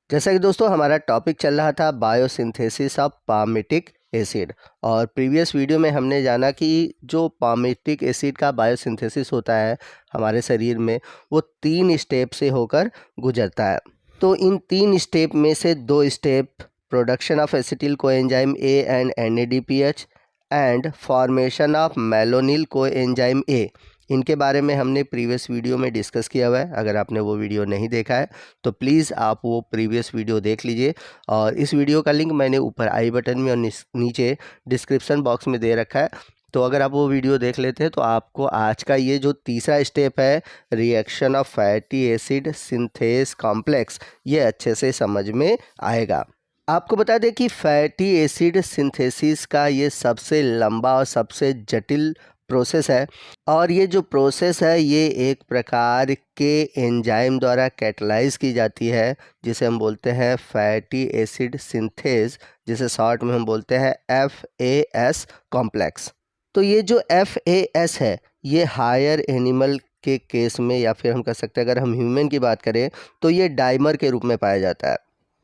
जैसा कि दोस्तों हमारा टॉपिक चल रहा था बायोसिंथेसिस ऑफ पामिटिक एसिड। और प्रीवियस वीडियो में हमने जाना कि जो पामिटिक एसिड का बायोसिंथेसिस होता है हमारे शरीर में, वो 3 स्टेप से होकर गुजरता है। तो इन 3 स्टेप में से 2 step, production of acetyl coenzyme A and NADPH and formation of malonyl coenzyme A, इनके बारे में हमने प्रीवियस वीडियो में डिस्कस किया हुआ है। अगर आपने वो वीडियो नहीं देखा है तो प्लीज़ आप वो प्रीवियस वीडियो देख लीजिए। और इस वीडियो का लिंक मैंने ऊपर आई बटन में और नीचे डिस्क्रिप्शन बॉक्स में दे रखा है। तो अगर आप वो वीडियो देख लेते हैं तो आपको आज का ये जो तीसरा स्टेप है, reaction of fatty acid synthase complex, ये अच्छे से समझ में आएगा। आपको बता दें कि फैटी एसिड सिंथेसिस का ये सबसे लंबा और सबसे जटिल प्रोसेस है। और ये जो प्रोसेस है ये एक प्रकार के एंजाइम द्वारा कैटलाइज की जाती है, जिसे हम बोलते हैं फैटी एसिड सिंथेस, जिसे शॉर्ट में हम बोलते हैं FAS कॉम्प्लेक्स। तो ये जो FAS है ये हायर एनिमल के केस में, या फिर हम कह सकते हैं अगर हम ह्यूमन की बात करें तो ये डाइमर के रूप में पाया जाता है।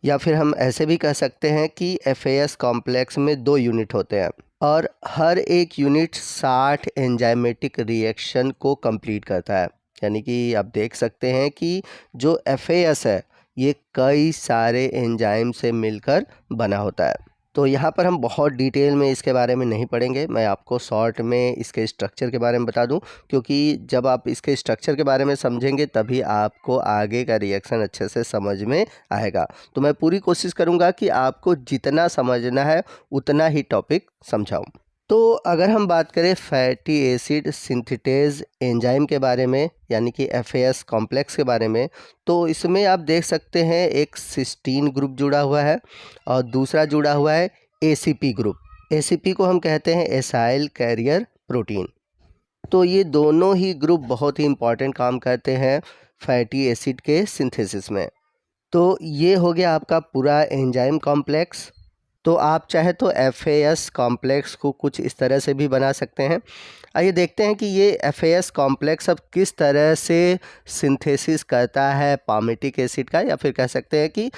या फिर हम ऐसे भी कह सकते हैं कि FAS कॉम्प्लेक्स में 2 यूनिट होते हैं और हर एक यूनिट 60 एंजाइमेटिक रिएक्शन को कंप्लीट करता है। यानी कि आप देख सकते हैं कि जो FAS है ये कई सारे एंजाइम से मिलकर बना होता है। तो यहाँ पर हम बहुत डिटेल में इसके बारे में नहीं पढ़ेंगे, मैं आपको शॉर्ट में इसके स्ट्रक्चर के बारे में बता दूं, क्योंकि जब आप इसके स्ट्रक्चर के बारे में समझेंगे तभी आपको आगे का रिएक्शन अच्छे से समझ में आएगा। तो मैं पूरी कोशिश करूँगा कि आपको जितना समझना है उतना ही टॉपिक समझाऊँ। तो अगर हम बात करें फैटी एसिड सिंथेटेज एंजाइम के बारे में, यानी कि FAS कॉम्प्लेक्स के बारे में, तो इसमें आप देख सकते हैं एक सिस्टीन ग्रुप जुड़ा हुआ है और दूसरा जुड़ा हुआ है ACP ग्रुप। ACP को हम कहते हैं एसाइल कैरियर प्रोटीन। तो ये दोनों ही ग्रुप बहुत ही इम्पॉर्टेंट काम करते हैं फैटी एसिड के सिंथेसिस में। तो ये हो गया आपका पूरा एंजाइम कॉम्प्लेक्स। तो आप चाहे तो FAS कॉम्प्लेक्स को कुछ इस तरह से भी बना सकते हैं। आइए देखते हैं कि ये FAS कॉम्प्लेक्स अब किस तरह से सिंथेसिस करता है पामिटिक एसिड का, या फिर कह सकते हैं कि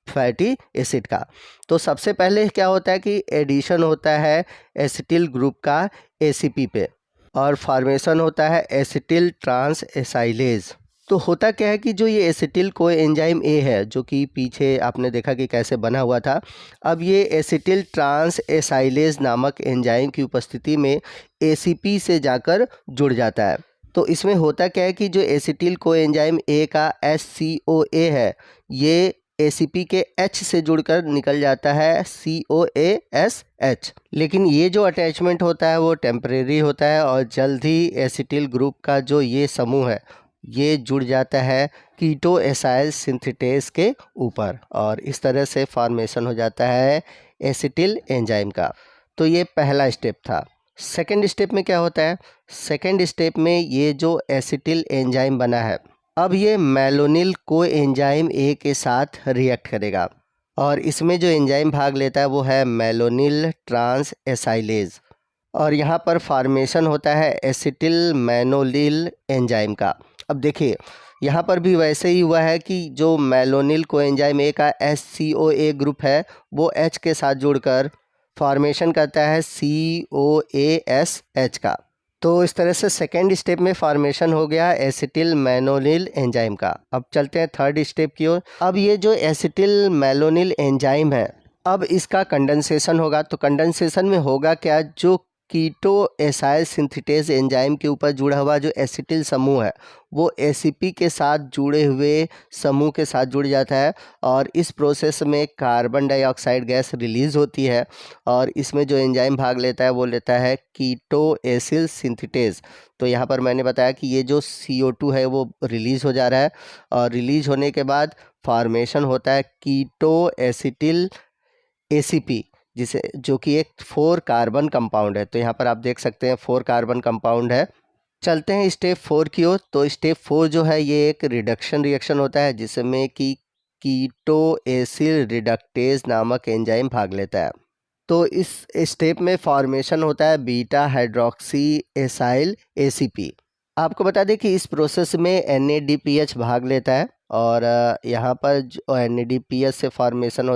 फैटी एसिड का। तो सबसे पहले क्या होता है कि एडिशन होता है एसिटिल ग्रुप का ACP पे, और फॉर्मेशन होता है एसिटिल ट्रांस एसाइलेज। तो होता क्या है कि जो ये एसिटिल कोएंजाइम ए है, जो कि पीछे आपने देखा कि कैसे बना हुआ था, अब ये एसिटिल ट्रांस एसाइलेज नामक एंजाइम की उपस्थिति में ACP से जाकर जुड़ जाता है। तो इसमें होता क्या है कि जो एसिटिल कोएंजाइम ए का HCOA है, ये ACP के H से जुड़कर निकल जाता है COASH। लेकिन ये जो अटैचमेंट होता है वो टेम्परेरी होता है और जल्द ही एसिटिल ग्रुप का जो ये समूह है ये जुड़ जाता है कीटो एसाइल सिंथेटेज के ऊपर, और इस तरह से फॉर्मेशन हो जाता है एसिटिल एंजाइम का। तो ये पहला स्टेप था। सेकंड स्टेप में क्या होता है? सेकंड स्टेप में ये जो एसिटिल एंजाइम बना है, अब ये मेलोनिल कोएंजाइम ए के साथ रिएक्ट करेगा, और इसमें जो एंजाइम भाग लेता है वो है मेलोनिल ट्रांस एसाइलेज। और यहाँ पर फॉर्मेशन होता है एसिटिल मेनोलिल एंजाइम का। अब देखिए यहाँ पर भी वैसे ही हुआ है कि जो मेलोनिल कोएंजाइम ए का HCOA ग्रुप है वो H के साथ जुड़कर फॉर्मेशन करता है COASH का। तो इस तरह से सेकेंड स्टेप में फॉर्मेशन हो गया एसिटिल मेनोनिल एंजाइम का। अब चलते हैं थर्ड स्टेप की ओर। अब ये जो एसिटिल मेलोनिल एंजाइम है, अब इसका कंडेंसेशन होगा। तो कंडेंसेशन में होगा क्या, जो कीटो एसाइल सिंथेटेज एंजाइम के ऊपर जुड़ा हुआ जो एसिटिल समूह है वो ACP के साथ जुड़े हुए समूह के साथ जुड़ जाता है, और इस प्रोसेस में कार्बन डाइऑक्साइड गैस रिलीज़ होती है, और इसमें जो एंजाइम भाग लेता है वो लेता है कीटो एसिल सिंथेटेज। तो यहाँ पर मैंने बताया कि ये जो CO2 है वो रिलीज़ हो जा रहा है, और रिलीज होने के बाद फॉर्मेशन होता है कीटो एसिटिल ACP, जिसे जो कि एक 4 कार्बन कंपाउंड है। तो यहाँ पर आप देख सकते हैं 4 कार्बन कंपाउंड है। चलते हैं स्टेप 4 की ओर। तो स्टेप 4 जो है ये एक रिडक्शन रिएक्शन होता है, जिसमें कि कीटो एसिल रिडक्टेज नामक एंजाइम भाग लेता है। तो इस स्टेप में फॉर्मेशन होता है बीटा हाइड्रोक्सी एसाइल ACP। आपको बता दें कि इस प्रोसेस में NADPH भाग लेता है, और यहाँ पर जो NADPH से फॉर्मेशन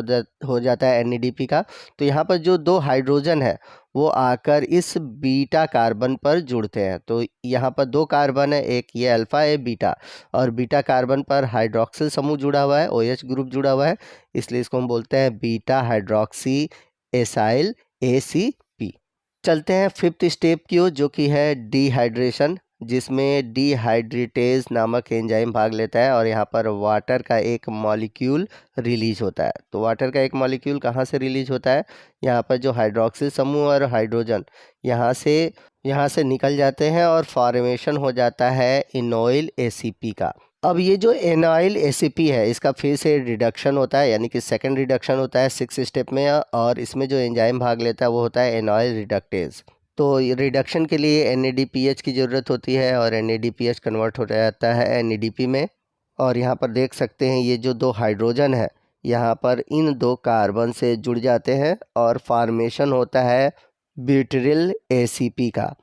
हो जाता है NADP का। तो यहाँ पर जो दो हाइड्रोजन है वो आकर इस बीटा कार्बन पर जुड़ते हैं। तो यहाँ पर दो कार्बन है, एक ये अल्फ़ा है बीटा, और बीटा कार्बन पर हाइड्रोक्सिल समूह जुड़ा हुआ है, OH ग्रुप जुड़ा हुआ है, इसलिए इसको हम बोलते हैं बीटा हाइड्रोक्सी एसाइल ACP। चलते हैं फिफ्थ स्टेप की ओर, जो कि है डिहाइड्रेशन, जिसमें डिहाइड्रेटेज नामक एंजाइम भाग लेता है और यहाँ पर वाटर का एक मॉलिक्यूल रिलीज होता है। तो वाटर का एक मॉलिक्यूल कहाँ से रिलीज होता है, यहाँ पर जो हाइड्रोक्सिल समूह और हाइड्रोजन यहाँ से निकल जाते हैं और फॉर्मेशन हो जाता है इनोइल ACP का। अब ये जो एनाइल ACP है इसका फिर से रिडक्शन होता है, यानी कि सेकंड रिडक्शन होता है 6 स्टेप में, और इसमें जो एंजाइम भाग लेता है वो होता है एनाइल रिडक्टेज। तो रिडक्शन के लिए NADPH की ज़रूरत होती है और NADPH कन्वर्ट हो जाता है NADP में। और यहाँ पर देख सकते हैं ये जो दो हाइड्रोजन है यहाँ पर इन दो कार्बन से जुड़ जाते हैं और फॉर्मेशन होता है ब्यूटरिल ACP का।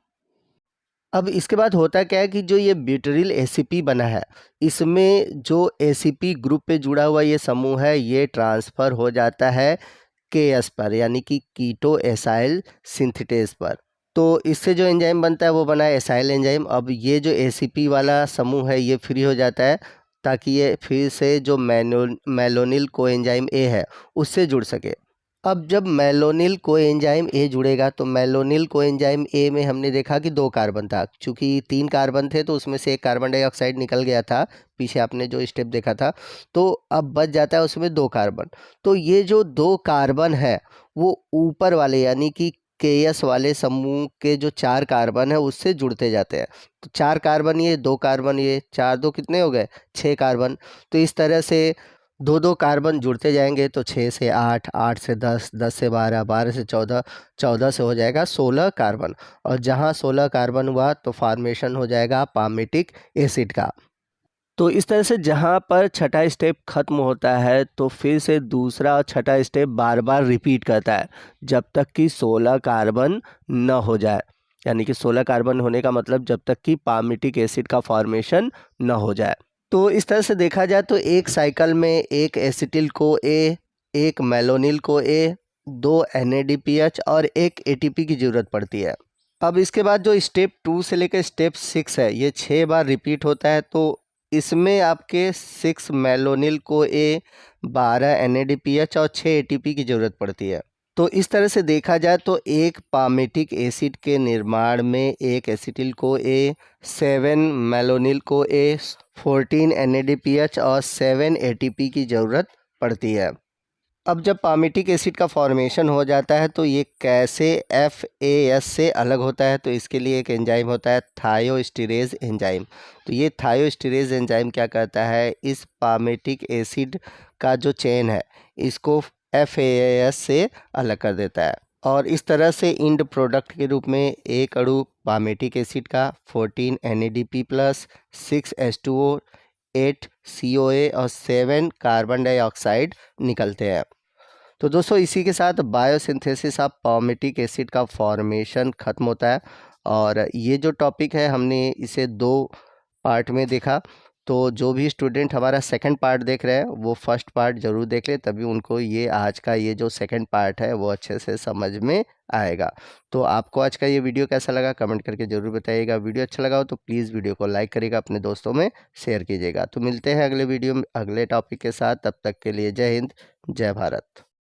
अब इसके बाद होता क्या है कि जो ये ब्यूटरिल ACP बना है इसमें जो ACP ग्रुप पे जुड़ा हुआ ये समूह है ये ट्रांसफ़र हो जाता है KS पर, यानी कि कीटो एसाइल सिंथेटेज पर। तो इससे जो एंजाइम बनता है वो बना है एसाइल एंजाइम। अब ये जो ACP वाला समूह है ये फ्री हो जाता है ताकि ये फिर से जो मेलोनिल कोएंजाइम A है उससे जुड़ सके। अब जब मेलोनिल कोएंजाइम A जुड़ेगा तो मेलोनिल कोएंजाइम A में हमने देखा कि दो कार्बन था, चूँकि 3 कार्बन थे तो उसमें से एक कार्बन डाइऑक्साइड निकल गया था, पीछे आपने जो स्टेप देखा था। तो अब बच जाता है उसमें 2 कार्बन। तो ये जो 2 कार्बन है वो ऊपर वाले यानी कि KS वाले समूह के जो 4 कार्बन है उससे जुड़ते जाते हैं। तो 4 कार्बन ये, 2 कार्बन ये, 4 2 कितने हो गए 6 कार्बन। तो इस तरह से 2 कार्बन जुड़ते जाएंगे तो 6 से 8, 8 से 10, 10 से 12, 12 से 14, 14 से हो जाएगा 16 कार्बन। और जहाँ 16 कार्बन हुआ तो फॉर्मेशन हो जाएगा पामेटिक एसिड का। तो इस तरह से जहाँ पर छठा स्टेप खत्म होता है तो फिर से दूसरा और छठा स्टेप बार बार रिपीट करता है जब तक कि 16 कार्बन न हो जाए, यानी कि 16 कार्बन होने का मतलब जब तक कि पामेटिक एसिड का फॉर्मेशन न हो जाए। तो इस तरह से देखा जाए तो एक साइकिल में एक एसिटिल को A, एक मेलोनिल को A, 2 NADPH और एक ATP की ज़रूरत पड़ती है। अब इसके बाद जो स्टेप 2 से लेकर स्टेप 6 है ये 6 बार रिपीट होता है। तो इसमें आपके 6 मेलोनिल को A, 12 NADPH और 6 ATP की ज़रूरत पड़ती है। तो इस तरह से देखा जाए तो एक पामेटिक एसिड के निर्माण में एक एसिटिल को A, 7 मेलोनिल को A, 14 NADPH और 7 ATP की ज़रूरत पड़ती है। अब जब पामेटिक एसिड का फॉर्मेशन हो जाता है तो ये कैसे FAS से अलग होता है, तो इसके लिए एक एंजाइम होता है थायोस्टीरेज एंजाइम। तो ये थायोस्टीरेज एंजाइम क्या करता है, इस पामेटिक एसिड का जो चेन है इसको FAS से अलग कर देता है और इस तरह से इंड प्रोडक्ट के रूप में एक अणु पामेटिक एसिड का 14 NADP प्लस 6 H2O 8 COA और 7 कार्बन डाइऑक्साइड निकलते हैं। तो दोस्तों इसी के साथ बायोसिंथेसिस ऑफ पामेटिक एसिड का फॉर्मेशन ख़त्म होता है। और ये जो टॉपिक है हमने इसे 2 पार्ट में देखा। तो जो भी स्टूडेंट हमारा सेकंड पार्ट देख रहे हैं वो फर्स्ट पार्ट ज़रूर देख ले, तभी उनको ये आज का ये जो सेकंड पार्ट है वो अच्छे से समझ में आएगा। तो आपको आज का ये वीडियो कैसा लगा कमेंट करके ज़रूर बताइएगा। वीडियो अच्छा लगा हो तो प्लीज़ वीडियो को लाइक करिएगा, अपने दोस्तों में शेयर कीजिएगा। तो मिलते हैं अगले वीडियो में अगले टॉपिक के साथ, तब तक के लिए जय हिंद, जय भारत।